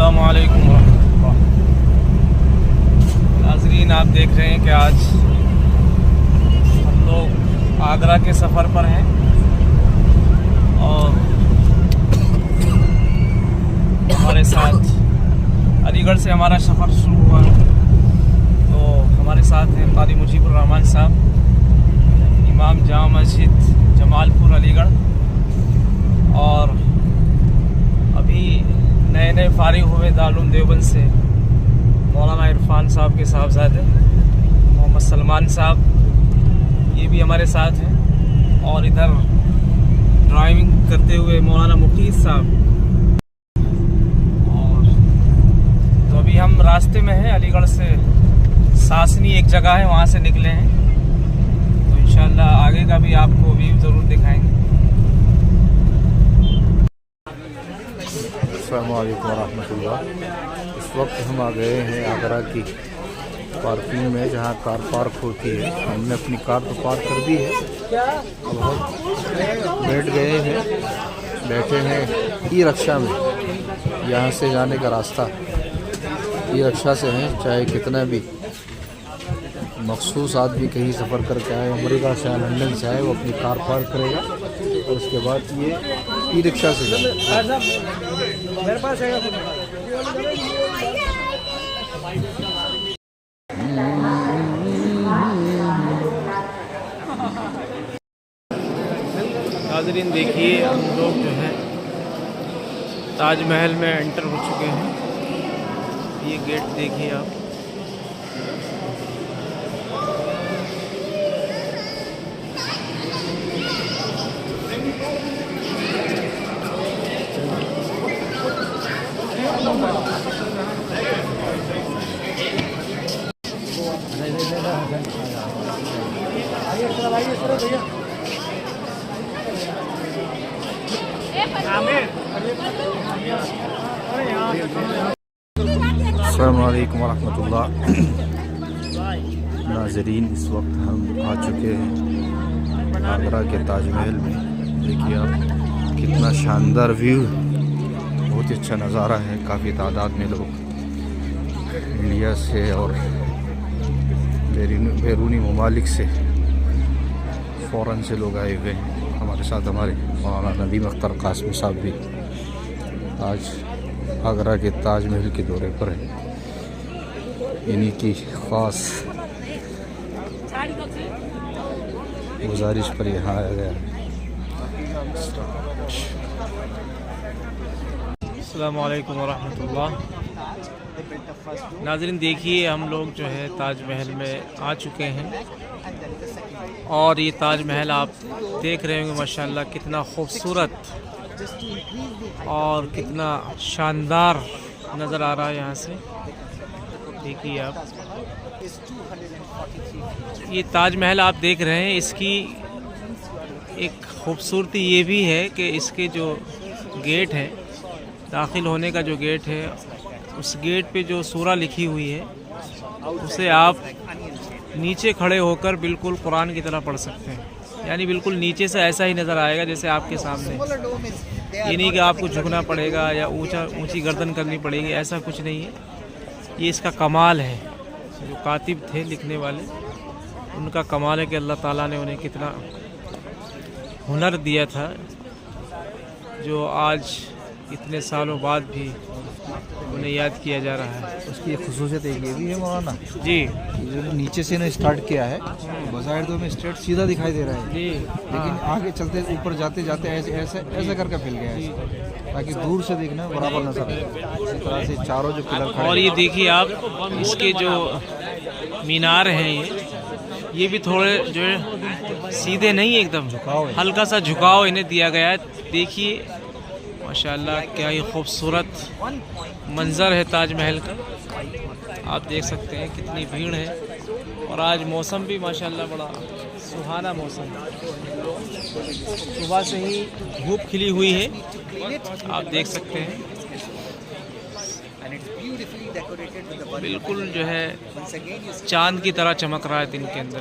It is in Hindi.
अस्सलामु अलैकुम वरहमतुल्लाह। नाज़रीन, आप देख रहे हैं कि आज हम लोग आगरा के सफ़र पर हैं और हमारे साथ अलीगढ़ से हमारा सफ़र शुरू हुआ है। तो हमारे साथ हैं क़ारी मुजीबुर रहमान साहब, इमाम जामा मस्जिद जमालपुर अलीगढ़, और अभी नए नए फारिग हुए दारुल देवबंद से मौलाना इरफान साहब के साहबजादे मोहम्मद सलमान साहब, ये भी हमारे साथ हैं। और इधर ड्राइविंग करते हुए मौलाना मुकीस साहब। और तो अभी हम रास्ते में हैं, अलीगढ़ से सासनी एक जगह है, वहाँ से निकले हैं। तो इंशाअल्लाह आगे का भी आपको व्यू ज़रूर दिखाएंगे। अस्सलामु अलैकुम वरहमतुल्लाह। इस वक्त हम आ गए हैं आगरा की पार्किंग में, जहां कार पार्क होती है। हमने अपनी कार तो पार्क कर दी है, अब हम बैठ गए हैं, बैठे हैं ई रिक्शा में। यहां से जाने का रास्ता ई रिक्शा से है। चाहे कितना भी मखसूस आदमी कहीं सफ़र करके आए, अमेरिका से आए, लंदन से आए, वो अपनी कार पार्क करेगा और उसके बाद ये ई रिक्शा से जाएगा। मेरे पास है नाज़रीन, देखिए हम लोग जो है ताजमहल में एंटर हो चुके हैं। ये गेट देखिए आप। अस्सलामु अलैकुम वरहमतुल्लाह। नाज़रीन, इस वक्त हम आ चुके हैं आगरा के ताजमहल में। देखिए आप, कितना शानदार व्यू, बहुत ही अच्छा नज़ारा है। काफ़ी तादाद में लोग इंडिया से और बैरूनी ममालिक से, फ़ौरन से लोग आए हुए हैं। हमारे साथ हमारे मौलाना नदीम अख्तर कासमी साहब भी आज आगरा के ताजमहल के दौरे पर हैं। इन्हीं की ख़ास गुजारिश पर यहाँ आया गया है। अस्सलामु अलैकुम वरहमतुल्लाह। नाज़रीन, देखिए हम लोग जो है ताजमहल में आ चुके हैं और ये ताजमहल आप देख रहे होंगे माशाल्लाह कितना खूबसूरत और कितना शानदार नज़र आ रहा है यहाँ से। देखिए आप, ये ताजमहल आप देख रहे हैं, इसकी एक खूबसूरती ये भी है कि इसके जो गेट है, दाखिल होने का जो गेट है, उस गेट पे जो सूरा लिखी हुई है उसे आप नीचे खड़े होकर बिल्कुल कुरान की तरह पढ़ सकते हैं। यानी बिल्कुल नीचे से ऐसा ही नज़र आएगा जैसे आपके सामने। ये नहीं कि आपको झुकना पड़ेगा या ऊंची गर्दन करनी पड़ेगी, ऐसा कुछ नहीं है। ये इसका कमाल है। जो कातिब थे, लिखने वाले, उनका कमाल है कि अल्लाह ताला ने उन्हें कितना हुनर दिया था, जो आज इतने सालों बाद भी उन्हें याद किया जा रहा है। उसकी एक खुसूसियत एक ये भी है मौलाना जी, जो नीचे से ने स्टार्ट किया है, बज़ाहिर तो हमें स्ट्रेट सीधा दिखाई दे रहा है जी, लेकिन आगे चलते ऊपर जाते जाते ऐसे ऐसे ऐसे करके फैल गया है, ताकि दूर से देखना बराबर नजर आए। इसी तरह से चारों जो पिलर खड़े और ये देखिए आप, इसके जो मीनार हैं ये भी थोड़े जो है सीधे नहीं, एकदम हल्का सा झुकाव इन्हें दिया गया है। देखिए माशाल्लाह, क्या ही खूबसूरत मंज़र है ताजमहल का। आप देख सकते हैं कितनी भीड़ है और आज मौसम भी माशाल्लाह बड़ा सुहाना मौसम है। सुबह से ही धूप खिली हुई है, आप देख सकते हैं। बिल्कुल जो है चांद की तरह चमक रहा है दिन के अंदर।